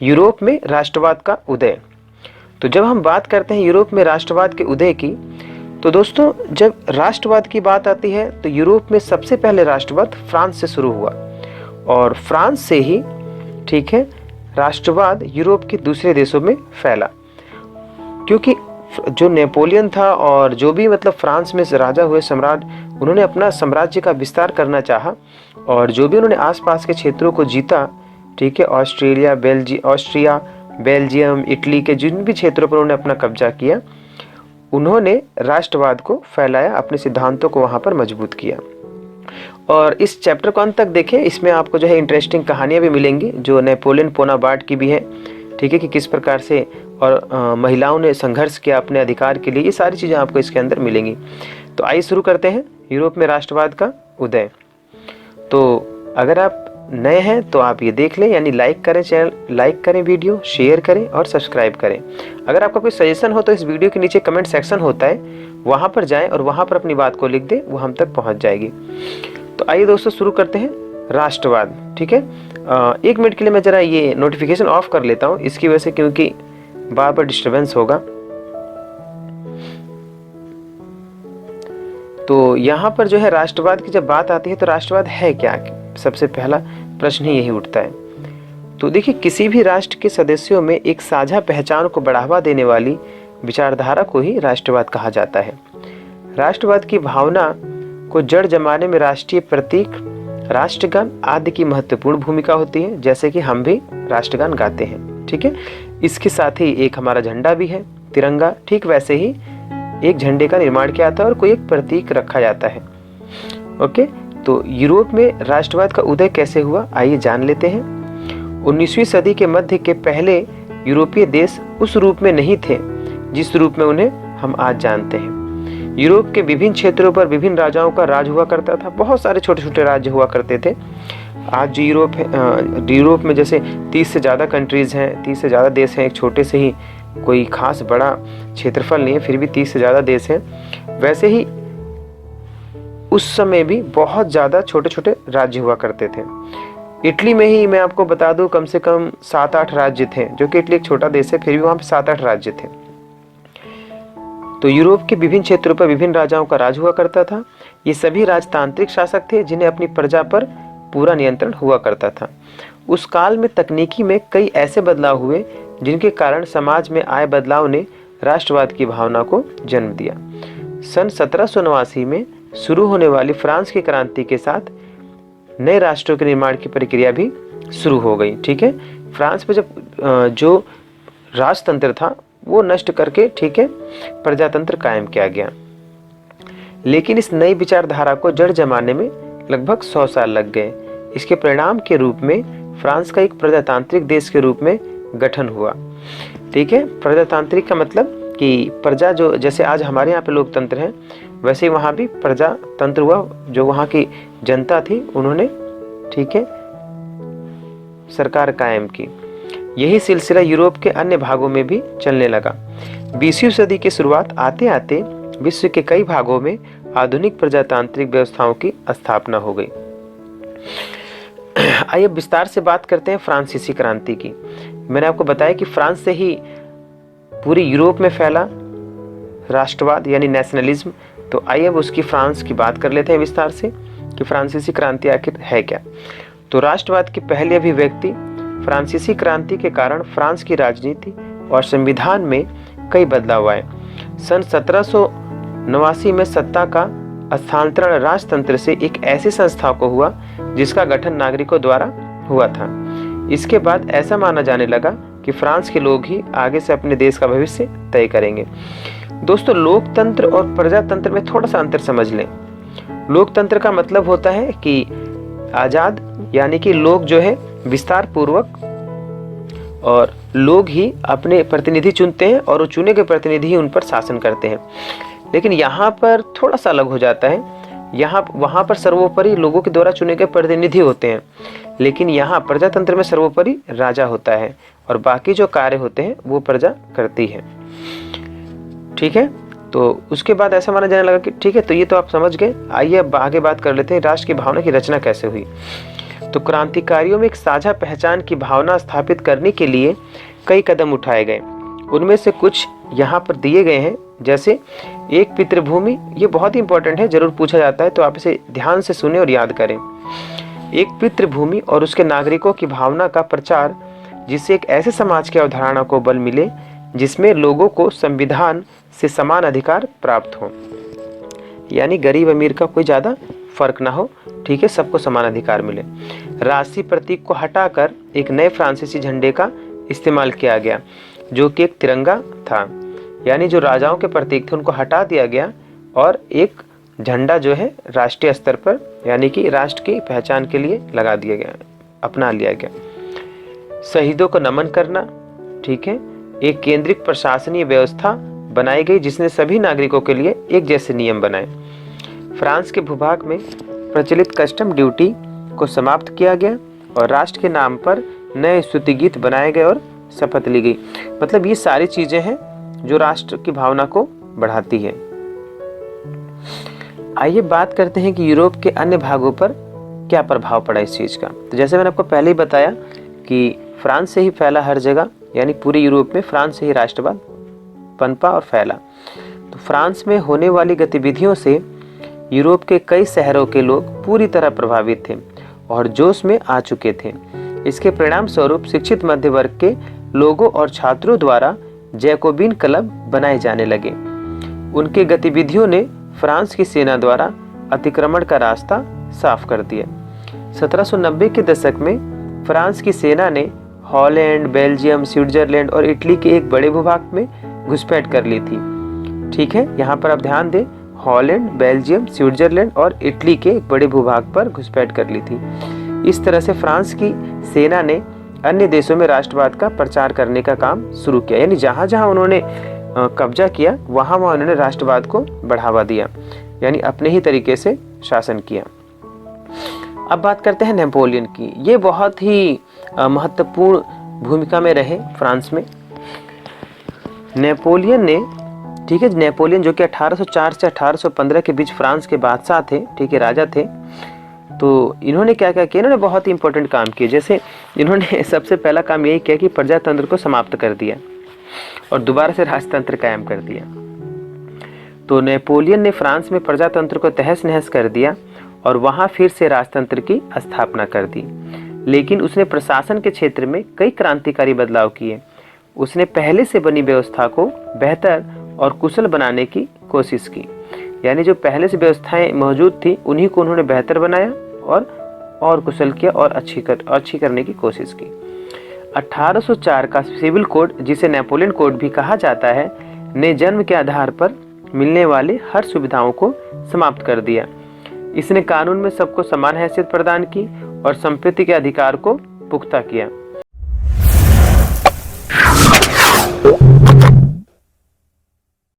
Europe में राष्ट्रवाद का उदय। तो जब हम बात करते हैं यूरोप में राष्ट्रवाद के उदय की, तो दोस्तों जब राष्ट्रवाद की बात आती है तो यूरोप में सबसे पहले राष्ट्रवाद फ्रांस से शुरू हुआ और फ्रांस से ही, ठीक है, राष्ट्रवाद यूरोप के दूसरे देशों में फैला। क्योंकि जो नेपोलियन था और जो भी मतलब फ्रांस में राजा हुए सम्राट, उन्होंने अपना साम्राज्य का विस्तार करना चाहा और जो भी उन्होंने आसपास के क्षेत्रों को जीता, ठीक है, ऑस्ट्रिया, बेल्जियम, इटली के जिन भी क्षेत्रों पर उन्होंने अपना कब्जा किया, उन्होंने राष्ट्रवाद को फैलाया, अपने सिद्धांतों को वहाँ पर मजबूत किया। और इस चैप्टर को अंत तक देखें, इसमें आपको जो है इंटरेस्टिंग कहानियाँ भी मिलेंगी जो नेपोलियन बोनापार्ट की भी है, ठीक है, कि किस प्रकार से और महिलाओं ने संघर्ष किया अपने अधिकार के लिए, ये सारी चीज़ें आपको इसके अंदर मिलेंगी। तो आइए शुरू करते हैं यूरोप में राष्ट्रवाद का उदय। तो अगर आप नए हैं तो आप ये देख लें, यानी लाइक करें, चैनल लाइक करें, वीडियो शेयर करें और सब्सक्राइब करें। अगर आपका कोई सजेशन हो तो इस वीडियो के नीचे कमेंट सेक्शन होता है, वहाँ पर जाएं और वहाँ पर अपनी बात को लिख दें, वो हम तक पहुँच जाएगी। तो आइए दोस्तों शुरू करते हैं राष्ट्रवाद, ठीक है। 1 मिनट के लिए मैं ज़रा ये नोटिफिकेशन ऑफ कर लेता हूँ इसकी वजह से, क्योंकि बार बार डिस्टर्बेंस होगा। तो यहाँ पर जो है राष्ट्रवाद की जब बात आती है तो राष्ट्रवाद है क्या, सबसे पहला प्रश्न ही यही उठता है। तो देखिए, किसी भी राष्ट्र के सदस्यों में एक साझा पहचान को बढ़ावा देने वाली विचारधारा को ही राष्ट्रवाद कहा जाता है। राष्ट्रवाद की भावना को जड़ जमाने में राष्ट्रीय प्रतीक, राष्ट्रगान आदि की महत्वपूर्ण भूमिका होती है, जैसे कि हम भी राष्ट्रगान गाते हैं, ठीक है। इसके साथ ही एक हमारा झंडा भी है, तिरंगा, ठीक वैसे ही एक झंडे का निर्माण किया जाता है और कोई एक प्रतीक रखा जाता है। ओके, तो यूरोप में राष्ट्रवाद का उदय कैसे हुआ, आइए जान लेते हैं। 19वीं सदी के मध्य के पहले यूरोपीय देश उस रूप में नहीं थे जिस रूप में उन्हें हम आज जानते हैं। यूरोप के विभिन्न क्षेत्रों पर विभिन्न राजाओं का राज हुआ करता था, बहुत सारे छोटे छोटे राज्य हुआ करते थे। आज जो यूरोप है, यूरोप में जैसे 30 से ज़्यादा कंट्रीज़ हैं, 30 से ज़्यादा देश हैं, एक छोटे से ही कोई खास बड़ा क्षेत्रफल नहीं है, फिर भी 30 से ज़्यादा देश हैं। वैसे ही उस समय भी बहुत ज़्यादा छोटे छोटे राज्य हुआ करते थे। इटली में ही मैं आपको बता दूं कम से कम 7-8 राज्य थे, जो कि इटली एक छोटा देश है, फिर भी वहाँ पे 7-8 राज्य थे। तो यूरोप के विभिन्न क्षेत्रों पर विभिन्न राजाओं का राज हुआ करता था। ये सभी राजतांत्रिक शासक थे जिन्हें अपनी प्रजा पर पूरा नियंत्रण हुआ करता था। उस काल में तकनीकी में कई ऐसे बदलाव हुए जिनके कारण समाज में आए बदलाव ने राष्ट्रवाद की भावना को जन्म दिया। सन 1789 में शुरू होने वाली फ्रांस की क्रांति के साथ नए राष्ट्रों के निर्माण की प्रक्रिया भी शुरू हो गई, ठीक है। फ्रांस में जब जो राजतंत्र था वो नष्ट करके, ठीक है, प्रजातंत्र कायम किया गया। लेकिन इस नई विचारधारा को जड़ जमाने में लगभग 100 साल लग गए। इसके परिणाम के रूप में फ्रांस का एक प्रजातांत्रिक देश के रूप में गठन हुआ, ठीक है। प्रजातांत्रिक का मतलब कि प्रजा, जो जैसे आज हमारे यहाँ पे लोकतंत्र है, वैसे ही वहाँ भी प्रजातंत्र हुआ। जो वहाँ की जनता थी उन्होंने, ठीक है, सरकार कायम की। यही सिलसिला यूरोप के अन्य भागों में भी चलने लगा। 20वीं सदी की शुरुआत आते आते विश्व के कई भागों में आधुनिक प्रजातांत्रिक व्यवस्थाओं की स्थापना हो गई। आइए विस्तार से बात करते हैं फ्रांसीसी क्रांति की। मैंने आपको बताया कि फ्रांस से ही पूरी यूरोप में फैला राष्ट्रवाद यानी नेशनलिज्म। तो आइए अब उसकी फ्रांस की बात कर लेते हैं विस्तार से कि फ्रांसीसी क्रांति आखिर है क्या। तो राष्ट्रवाद की पहली अभिव्यक्ति फ्रांसीसी क्रांति के कारण फ्रांस की राजनीति और संविधान में कई बदलाव आए। सन 1789 में सत्ता का स्थानांतरण राजतंत्र से एक ऐसी संस्था को हुआ जिसका गठन नागरिकों द्वारा हुआ था। इसके बाद ऐसा माना जाने लगा कि फ्रांस के लोग ही आगे से अपने देश का भविष्य तय करेंगे। दोस्तों, लोकतंत्र और प्रजातंत्र में थोड़ा सा अंतर समझ लें। लोकतंत्र का मतलब होता है कि आज़ाद, यानी कि लोग जो है विस्तार पूर्वक, और लोग ही अपने प्रतिनिधि चुनते हैं और वो चुने गए प्रतिनिधि ही उन पर शासन करते हैं। लेकिन यहाँ पर थोड़ा सा अलग हो जाता है। वहाँ पर सर्वोपरि लोगों के द्वारा चुने गए प्रतिनिधि होते हैं, लेकिन यहाँ प्रजातंत्र में सर्वोपरि राजा होता है और बाकी जो कार्य होते हैं वो प्रजा करती है, ठीक है। तो उसके बाद ऐसा माना जाने लगा कि ठीक है, तो ये तो आप समझ गए। आइए अब आगे बात कर लेते हैं राष्ट्र की भावना की रचना कैसे हुई। तो क्रांतिकारियों में एक साझा पहचान की भावना स्थापित करने के लिए कई कदम उठाए गए। उनमें से कुछ यहाँ पर दिए गए हैं, जैसे एक पितृभूमि, ये बहुत ही इंपॉर्टेंट है, जरूर पूछा जाता है, तो आप इसे ध्यान से सुने और याद करें। एक पितृभूमि और उसके नागरिकों की भावना का प्रचार, जिससे एक ऐसे समाज की अवधारणा को बल मिले जिसमें लोगों को संविधान से समान अधिकार प्राप्त हो, यानी गरीब अमीर का कोई ज़्यादा फर्क ना हो, ठीक है, सबको समान अधिकार मिले। राष्ट्रीय प्रतीक को हटाकर एक नए फ्रांसीसी झंडे का इस्तेमाल किया गया, जो कि एक तिरंगा था, यानी जो राजाओं के प्रतीक थे उनको हटा दिया गया और एक झंडा जो है राष्ट्रीय स्तर पर, यानी कि राष्ट्र की पहचान के लिए लगा दिया गया, अपना लिया गया। शहीदों को नमन करना, ठीक है, एक केंद्रित प्रशासनीय व्यवस्था बनाई गई जिसने सभी नागरिकों के लिए एक जैसे नियम बनाए। फ्रांस के भूभाग में प्रचलित कस्टम ड्यूटी को समाप्त किया गया और राष्ट्र के नाम पर नए स्तुति गीत बनाए गए और शपथ ली गई। मतलब ये सारी चीजें हैं जो राष्ट्र की भावना को बढ़ाती है। आइए बात करते हैं कि यूरोप के अन्य भागों पर क्या प्रभाव पड़ा इस चीज का। तो जैसे मैंने आपको पहले ही बताया कि फ्रांस से ही फैला हर जगह, यानी पूरे यूरोप में फ्रांस से ही राष्ट्रवाद पनपा और फैला। तो फ्रांस में होने वाली गतिविधियों से यूरोप के कई शहरों के लोग पूरी तरह प्रभावित थे और जोश में आ चुके थे। इसके परिणाम स्वरूप शिक्षित मध्य वर्ग के लोगों और छात्रों द्वारा जैकोबिन क्लब बनाए जाने लगे। उनके गतिविधियों ने फ्रांस की सेना द्वारा अतिक्रमण का रास्ता साफ कर दिया। 1790 के दशक में फ्रांस की सेना ने हॉलैंड, बेल्जियम, स्विट्जरलैंड और इटली के एक बड़े भूभाग में घुसपैठ कर ली थी। ठीक है, यहाँ पर आप ध्यान दें, हॉलैंड, बेल्जियम, स्विट्जरलैंड और इटली के एक बड़े भूभाग पर घुसपैठ कर ली थी। इस तरह से फ्रांस की सेना ने अन्य देशों में राष्ट्रवाद का प्रचार करने का काम शुरू किया, यानी जहाँ जहाँ उन्होंने कब्जा किया वहाँ वहाँ उन्होंने राष्ट्रवाद को बढ़ावा दिया, यानी अपने ही तरीके से शासन किया। अब बात करते हैं नेपोलियन की। ये बहुत ही महत्वपूर्ण भूमिका में रहे फ्रांस में। नेपोलियन ने, ठीक है, नेपोलियन जो कि 1804 से 1815 के बीच फ्रांस के बादशाह थे, ठीक है, राजा थे। तो इन्होंने क्या क्या किया, इन्होंने बहुत ही इंपॉर्टेंट काम किए। जैसे इन्होंने सबसे पहला काम यही किया कि प्रजातंत्र को समाप्त कर दिया और दोबारा से राजतंत्र कायम कर दिया। तो नेपोलियन ने फ्रांस में प्रजातंत्र को तहस नहस कर दिया और वहां फिर से राजतंत्र की स्थापना कर दी। लेकिन उसने प्रशासन के क्षेत्र में कई क्रांतिकारी बदलाव किए। उसने पहले से बनी व्यवस्था को बेहतर और कुशल बनाने की कोशिश की, यानी जो पहले से व्यवस्थाएं मौजूद थी उन्हीं को उन्होंने बेहतर बनाया और कुशल किया और अच्छी करने की कोशिश की। 1804 का सिविल कोड, जिसे नेपोलियन कोड भी कहा जाता है, ने जन्म के आधार पर मिलने वाले हर सुविधाओं को समाप्त कर दिया। इसने कानून में सबको समान हैसियत प्रदान की और संपत्ति के अधिकार को पुख्ता किया।